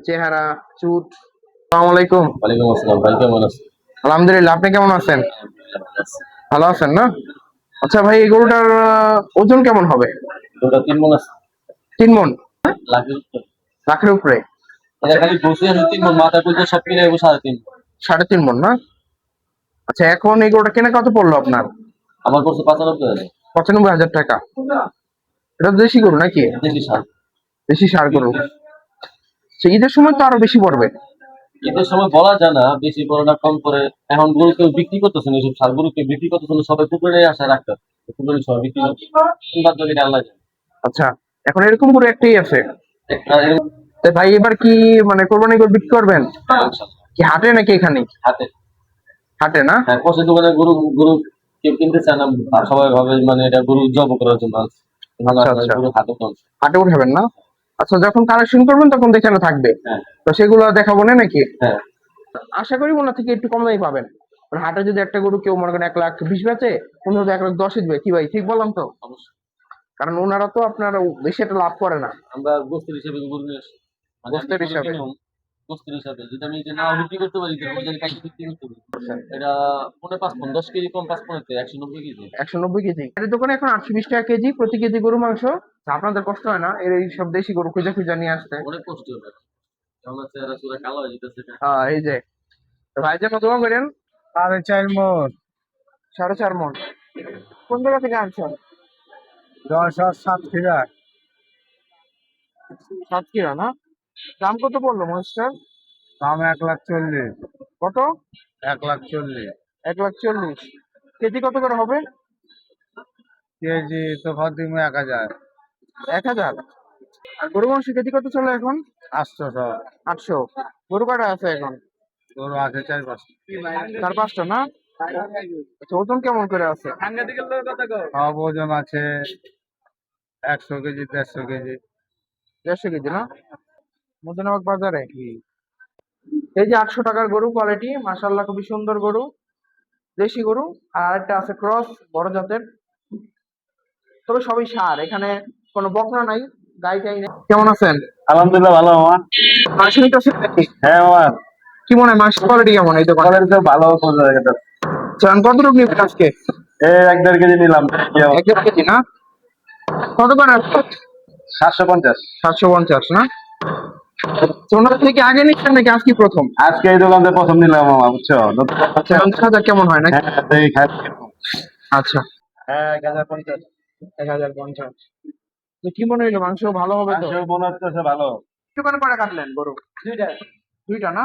চেহারা, চুট। আসসালামু আলাইকুম। ওয়ালাইকুম আসসালাম ভাই, কেমন আছেন? আলহামদুলিল্লাহ, আপনি কেমন আছেন? আলহামদুলিল্লাহ ভালো আছি। ভালো আছেন না? আচ্ছা ভাই, এই গরুটার ওজন কেমন হবে? দুটো 3 মণ আছে। 3 মণ? লাখের উপরে। লাখের উপরে? এটা আচ্ছা, খালি বসে আছে 3 মণ, মাথা পর্যন্ত সব মিলে 3.5 মণ। 3.5 মণ না? আচ্ছা, এখন এই গরুটা কেনা কত পড়লো আপনার? আমার পড়ছে 95,000। 95,000 টাকা। এটা তো দেশি গরু নাকি? দেশি সার। দেশি ষাঁড় গরু। আচ্ছা, ঈদের সময় তো আরো বেশি পড়বে। ঈদের সময় বলা যায় না, বেশি পরে না কম পরে। এখন গরু কেউ বিক্রি করতেছে না, এইসব সার গরু কেউ বিক্রি করতেছে না, সবাই পুকুরে আশা রাখতে। পুকুরে সবাই বিক্রি করছে। বাদ বাকিটা আল্লাহ জানে। আচ্ছা, এখন এরকম গরু একটাই আছে। আর এরকম তাই ভাই, এবার কি মানে কোরবানি গরু বিক্রি করবেন? ইনশাআল্লাহ। কি হাটে নাকি এখানে? হাতে। হাটে না? হ্যাঁ, কষের দোকানে গরু গরু কেউ কিনতে চায় না। সবাই ভাবে মানে এটা গরু জব করার জন্য আছে। কিন্তু আচ্ছা আসলে আচ্ছা, গরু হাতে চলছে। হাটে উঠাবেন না? আচ্ছা, যখন কালেকশন করবেন তখন দেখানো থাকবে। হ্যাঁ, তো সেগুলো দেখাবো না নাকি? হ্যাঁ। আশা করি ওনার থেকে একটু কম দামে পাবেন। মানে হাটে যদি একটা গরু কেউ মনে করেন 1,20,000 বেচে, উনি হয়তো 1,10,000 দিবে। কি ভাই, ঠিক বললাম তো? অবশ্যই। কারণ ওনারা তো আপনার বেশি একটা লাভ করে না আমরা গোস্তের হিসেবে গরু নিয়ে আসি। মানে আমি গোস্তের গরু হিসাবে। কিনুম গোস্তের হিসাবে। যদি আমি এটা না বিক্রি করতে পারি, তাহলে ওদের কাছে বিক্রি করতে পারি। এটা 5.5 মণ, 10 কেজি কম 5 মণের থেকে 190 কেজি। 190 কেজি এর দোকানে এখন 820 টাকা কেজি, প্রতি কেজি গরু মাংস। আপনাদের কষ্ট হয় না এই সব দেশি গরু খুঁজে খুঁজে নিয়ে আসতে? অনেক কষ্ট হবে। আমার চেহারা চুরা কালো হয়ে যেতেছে। এই যে, তো ভাই যেন দোয়া করেন। 4.5 মণ। 4.5 মণ? কোন জায়গা থেকে আনছেন? 10 আর 7 সাতক্ষীরা না? দাম কত পড়লো মহিষটার? দাম 1,40,000। কত? 1,40,000 1,40,000। কেজি কত করে হবে? কেজি তো দিব 1,000। 1,000? আর গরু মাংস কেজি কত চলে এখন? 800 সব। 800? গরু কাটা আছে এখন? গরু আছে 4-5টা। 4-5টা না? আচ্ছা, ওজন কেমন করে আছে? সব ওজন আছে 100 কেজি, 150 কেজি। 150 কেজি না? মদিনাবাগ বাজারে। এই যে 800 টাকার গরু, কোয়ালিটি মাশাআল্লাহ, খুবই সুন্দর গরু, দেশি গরু। আর আরেকটা আছে ক্রস, বড় জাতের। তবে সবই ষাঁড়, এখানে কোনো বকনা নাই, গাই টাই নেই। কেমন আছেন? আলহামদুলিল্লাহ ভালো মামা। মাংস নিতে আসেন নাকি? হ্যাঁ মামা, কি মনে হয় মাংস কোয়ালিটি কেমন এই দোকানে? কোয়ালিটি তো ভালো বোঝা যায়। চান কতটুকু নিবেন আজকে? 1-1.5 কেজি নিলাম। 1,5 কেজি না? কত করে আসছে? 750। 750 না? ওনার থেকে আগে নিচ্ছেন নাকি আজকে প্রথম? আজকে এই দোকান থেকে প্রথম নিলাম মামা, বুঝছো? আচ্ছা, 50,000 কেমন হয় নাকি? হ্যাঁ, দেখি খাই। আচ্ছা, হ্যাঁ, 1,050। 1,050। তো কি মনে হইলো, মাংস ভালো হবে তো? মাংস মনে হচ্ছে ভালো। দোকানে কয়টা কাটলেন গরু? দুইটা? দুইটা না?